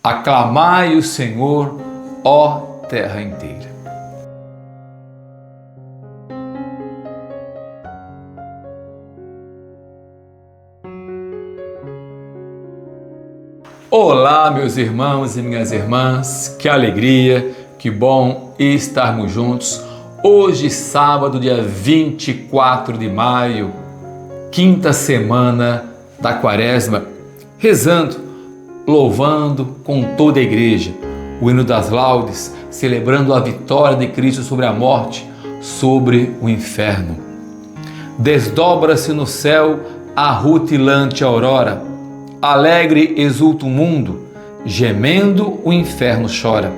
Aclamai o Senhor, ó terra inteira. Olá, meus irmãos e minhas irmãs, que alegria, que bom estarmos juntos. Hoje, sábado, dia 24 de maio, quinta semana da Quaresma, rezando, louvando com toda a igreja o hino das laudes, celebrando a vitória de Cristo sobre a morte, sobre o inferno. Desdobra-se no céu a rutilante aurora, alegre exulta o mundo, gemendo o inferno chora.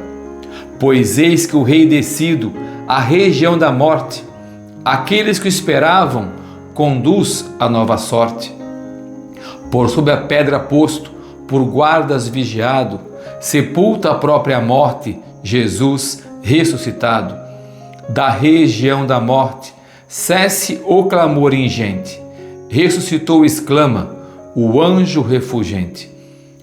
Pois eis que o Rei descido à região da morte, aqueles que o esperavam, conduz a nova sorte. Por sob a pedra posto, por guardas vigiado, sepulta a própria morte, Jesus ressuscitado. Da região da morte, cesse o clamor ingente, ressuscitou, exclama o anjo refulgente.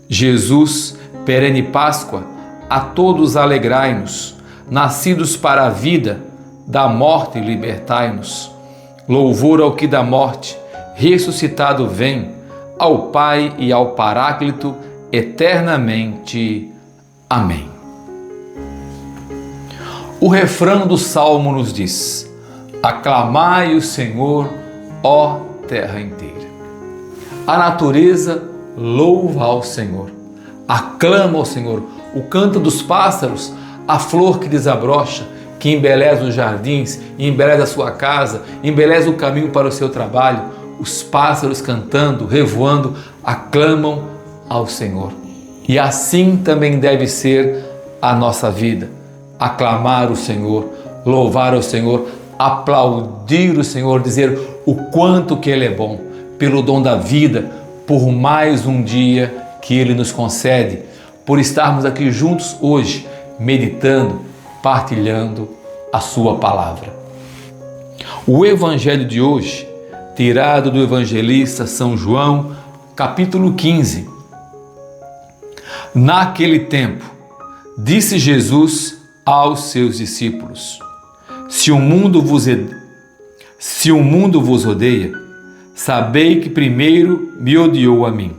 Jesus, perene Páscoa, a todos alegrai-nos, nascidos para a vida, da morte libertai-nos. Louvor ao que da morte, ressuscitado vem, ao Pai e ao Paráclito, eternamente. Amém. O refrão do Salmo nos diz: aclamai o Senhor, ó terra inteira. A natureza louva ao Senhor, aclama ao Senhor. O canto dos pássaros, a flor que desabrocha, que embeleza os jardins, embeleza a sua casa, embeleza o caminho para o seu trabalho. Os pássaros cantando, revoando, aclamam ao Senhor. E assim também deve ser a nossa vida. Aclamar o Senhor, louvar o Senhor, aplaudir o Senhor, dizer o quanto que Ele é bom, pelo dom da vida, por mais um dia que Ele nos concede, por estarmos aqui juntos hoje, meditando, partilhando a Sua palavra. O Evangelho de hoje, tirado do evangelista São João, capítulo 15. Naquele tempo, disse Jesus aos seus discípulos: Se o mundo vos odeia, sabei que primeiro me odiou a mim.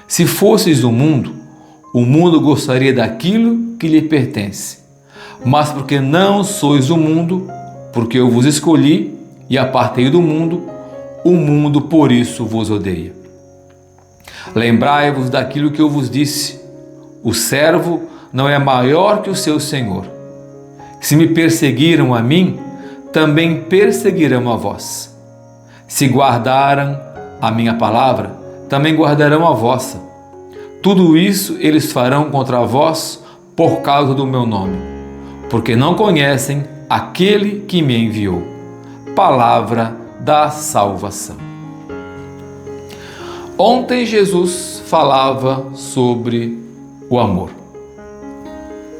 Se fosseis do mundo, o mundo gostaria daquilo que lhe pertence. Mas porque não sois do mundo, porque eu vos escolhi e apartei do mundo, o mundo por isso vos odeia. Lembrai-vos daquilo que eu vos disse: o servo não é maior que o seu senhor. Se me perseguiram a mim, também perseguirão a vós. Se guardaram a minha palavra, também guardarão a vossa. Tudo isso eles farão contra vós por causa do meu nome, porque não conhecem aquele que me enviou. Palavra da salvação. Ontem Jesus falava sobre o amor.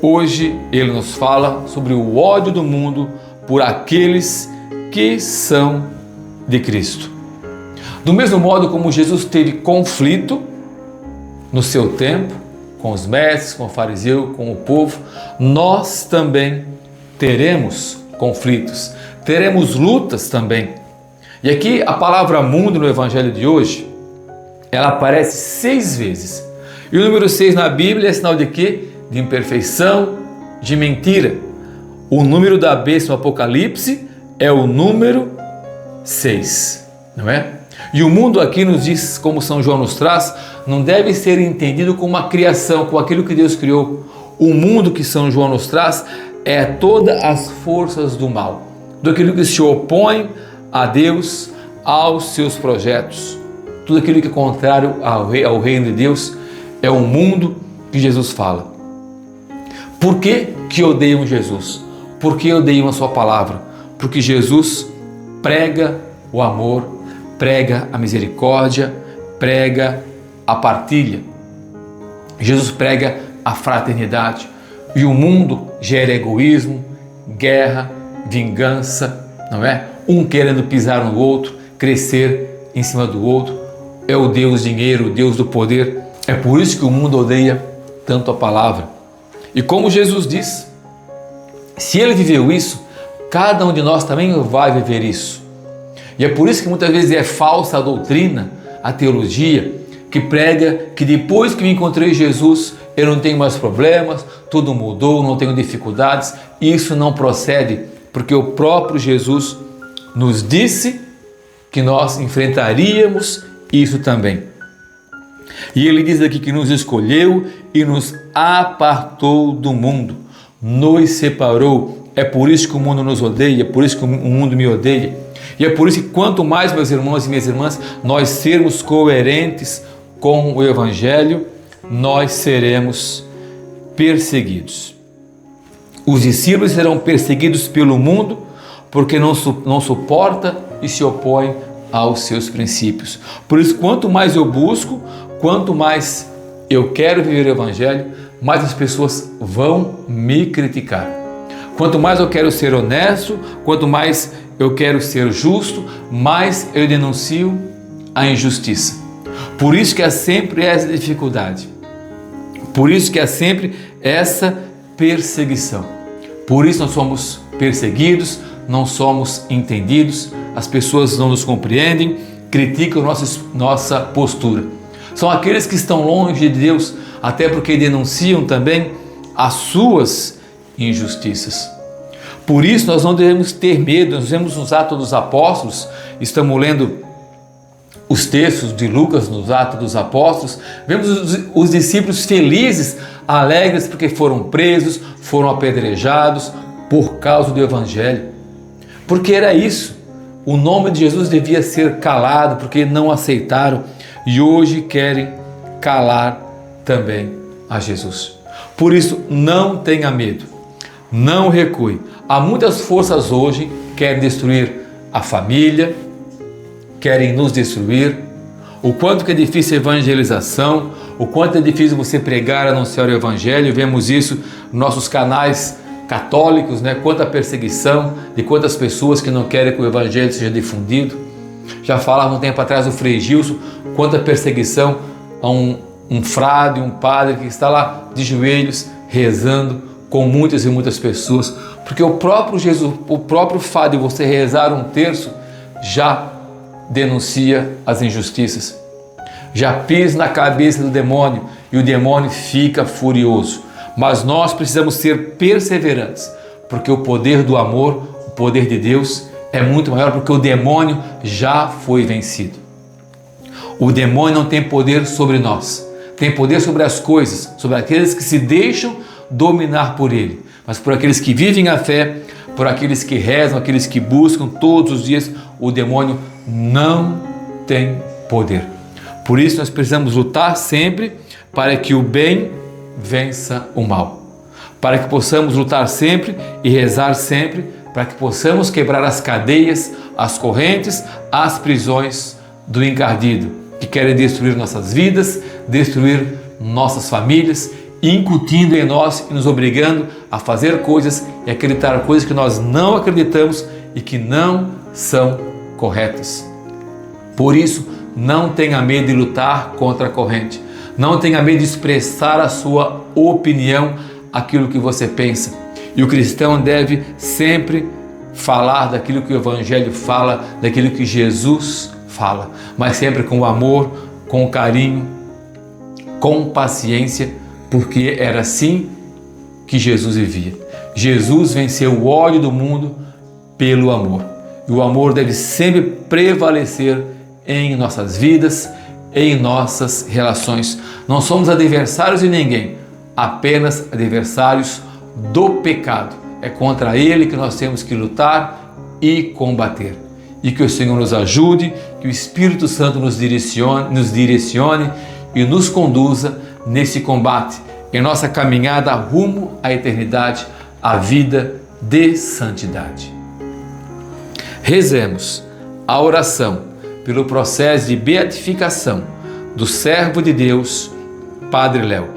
Hoje Ele nos fala sobre o ódio do mundo por aqueles que são de Cristo. Do mesmo modo como Jesus teve conflito no seu tempo, com os mestres, com o fariseu, com o povo, nós também teremos conflitos, teremos lutas também. E aqui a palavra mundo no Evangelho de hoje, ela aparece 6 vezes. E o número 6 na Bíblia é sinal de quê? De imperfeição, de mentira. O número da besta no Apocalipse é o número 6, não é? E o mundo aqui nos diz, como São João nos traz, não deve ser entendido como uma criação, como aquilo que Deus criou. O mundo que São João nos traz é todas as forças do mal, do aquilo que se opõe a Deus, aos seus projetos. Tudo aquilo que é contrário ao reino de Deus é o mundo que Jesus fala. Por que odeiam Jesus? Por que odeiam a sua palavra? Porque Jesus prega o amor, prega a misericórdia, prega a partilha. Jesus prega a fraternidade. E o mundo gera egoísmo, guerra, vingança, não é? Um querendo pisar no outro, crescer em cima do outro. É o Deus dinheiro, o Deus do poder. É por isso que o mundo odeia tanto a palavra. E como Jesus diz, se ele viveu isso, cada um de nós também vai viver isso. E é por isso que muitas vezes é falsa a doutrina, a teologia, que prega que depois que me encontrei Jesus, eu não tenho mais problemas, tudo mudou, não tenho dificuldades. Isso não procede, porque o próprio Jesus nos disse que nós enfrentaríamos isso também. E ele diz aqui que nos escolheu e nos apartou do mundo, nos separou. É por isso que o mundo nos odeia, é por isso que o mundo me odeia. E é por isso que quanto mais, meus irmãos e minhas irmãs, nós sermos coerentes com o Evangelho, nós seremos perseguidos. Os discípulos serão perseguidos pelo mundo porque não suporta e se opõe aos seus princípios. Por isso, quanto mais eu busco, quanto mais eu quero viver o Evangelho, mais as pessoas vão me criticar. Quanto mais eu quero ser honesto, quanto mais eu quero ser justo, mais eu denuncio a injustiça. Por isso que há sempre essa dificuldade. Por isso que há sempre essa perseguição. Por isso nós somos perseguidos, não somos entendidos, as pessoas não nos compreendem, criticam nossa postura. São aqueles que estão longe de Deus, até porque denunciam também as suas injustiças. Por isso nós não devemos ter medo. Nós vemos nos Atos dos Apóstolos, estamos lendo os textos de Lucas nos Atos dos Apóstolos, vemos os discípulos felizes, alegres porque foram presos, foram apedrejados por causa do Evangelho. Porque era isso, o nome de Jesus devia ser calado, porque não aceitaram e hoje querem calar também a Jesus. Por isso, não tenha medo, não recue. Há muitas forças hoje que querem destruir a família, querem nos destruir. O quanto que é difícil a evangelização, o quanto é difícil você pregar, anunciar o Evangelho. Vemos isso nos nossos canais católicos, né? Quanta perseguição de quantas pessoas que não querem que o Evangelho seja difundido. Já falava um tempo atrás o Frei Gilson, quanta perseguição a um frade, um padre que está lá de joelhos rezando com muitas e muitas pessoas, porque o próprio Jesus, o próprio fato de você rezar um terço já denuncia as injustiças, já pisa na cabeça do demônio e o demônio fica furioso. Mas nós precisamos ser perseverantes, porque o poder do amor, o poder de Deus é muito maior, porque o demônio já foi vencido. O demônio não tem poder sobre nós, tem poder sobre as coisas, sobre aqueles que se deixam dominar por ele, mas por aqueles que vivem a fé, por aqueles que rezam, aqueles que buscam todos os dias, o demônio não tem poder. Por isso nós precisamos lutar sempre para que o bem vença o mal, para que possamos lutar sempre e rezar sempre, para que possamos quebrar as cadeias, as correntes, as prisões do encardido, que querem destruir nossas vidas, destruir nossas famílias, incutindo em nós e nos obrigando a fazer coisas e acreditar coisas que nós não acreditamos e que não são corretas. Por isso, não tenha medo de lutar contra a corrente. Não tenha medo de expressar a sua opinião, aquilo que você pensa. E o cristão deve sempre falar daquilo que o Evangelho fala, daquilo que Jesus fala, mas sempre com amor, com carinho, com paciência, porque era assim que Jesus vivia. Jesus venceu o ódio do mundo pelo amor. E o amor deve sempre prevalecer em nossas vidas, em nossas relações. Não somos adversários de ninguém, apenas adversários do pecado. É contra ele que nós temos que lutar e combater. E que o Senhor nos ajude, que o Espírito Santo nos direcione e nos conduza nesse combate, em nossa caminhada rumo à eternidade, à vida de santidade. Rezemos a oração pelo processo de beatificação do servo de Deus, Padre Léo,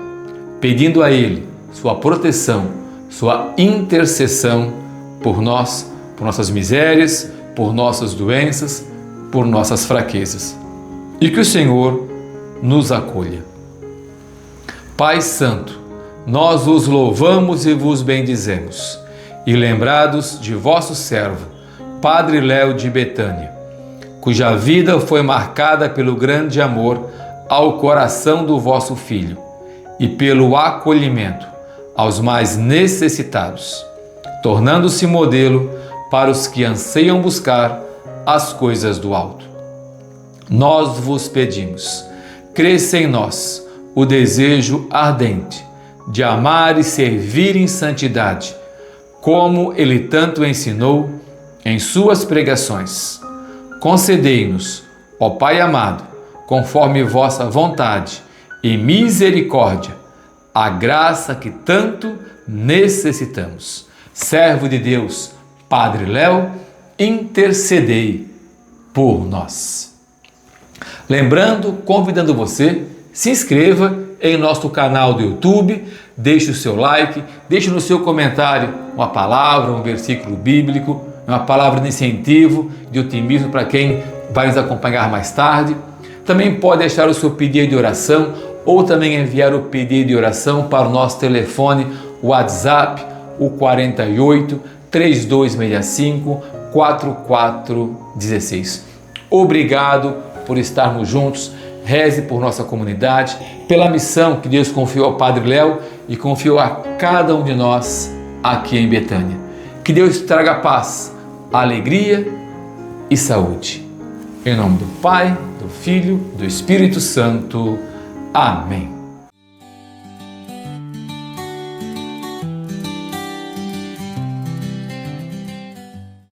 pedindo a ele sua proteção, sua intercessão por nós, por nossas misérias, por nossas doenças, por nossas fraquezas. E que o Senhor nos acolha. Pai Santo, nós vos louvamos e vos bendizemos. E lembrados de vosso servo, Padre Léo de Betânia, cuja vida foi marcada pelo grande amor ao coração do vosso Filho e pelo acolhimento aos mais necessitados, tornando-se modelo para os que anseiam buscar as coisas do alto. Nós vos pedimos, cresça em nós o desejo ardente de amar e servir em santidade, como ele tanto ensinou em suas pregações. Concedei-nos, ó Pai amado, conforme vossa vontade e misericórdia, a graça que tanto necessitamos. Servo de Deus, Padre Léo, intercedei por nós. Lembrando, convidando você, se inscreva em nosso canal do YouTube, deixe o seu like, deixe no seu comentário uma palavra, um versículo bíblico, uma palavra de incentivo, de otimismo para quem vai nos acompanhar mais tarde. Também pode deixar o seu pedido de oração ou também enviar o pedido de oração para o nosso telefone WhatsApp, o 48 3265 4416. Obrigado por estarmos juntos. Reze por nossa comunidade, pela missão que Deus confiou ao Padre Léo e confiou a cada um de nós aqui em Betânia. Que Deus traga paz, alegria e saúde. Em nome do Pai, do Filho, do Espírito Santo. Amém.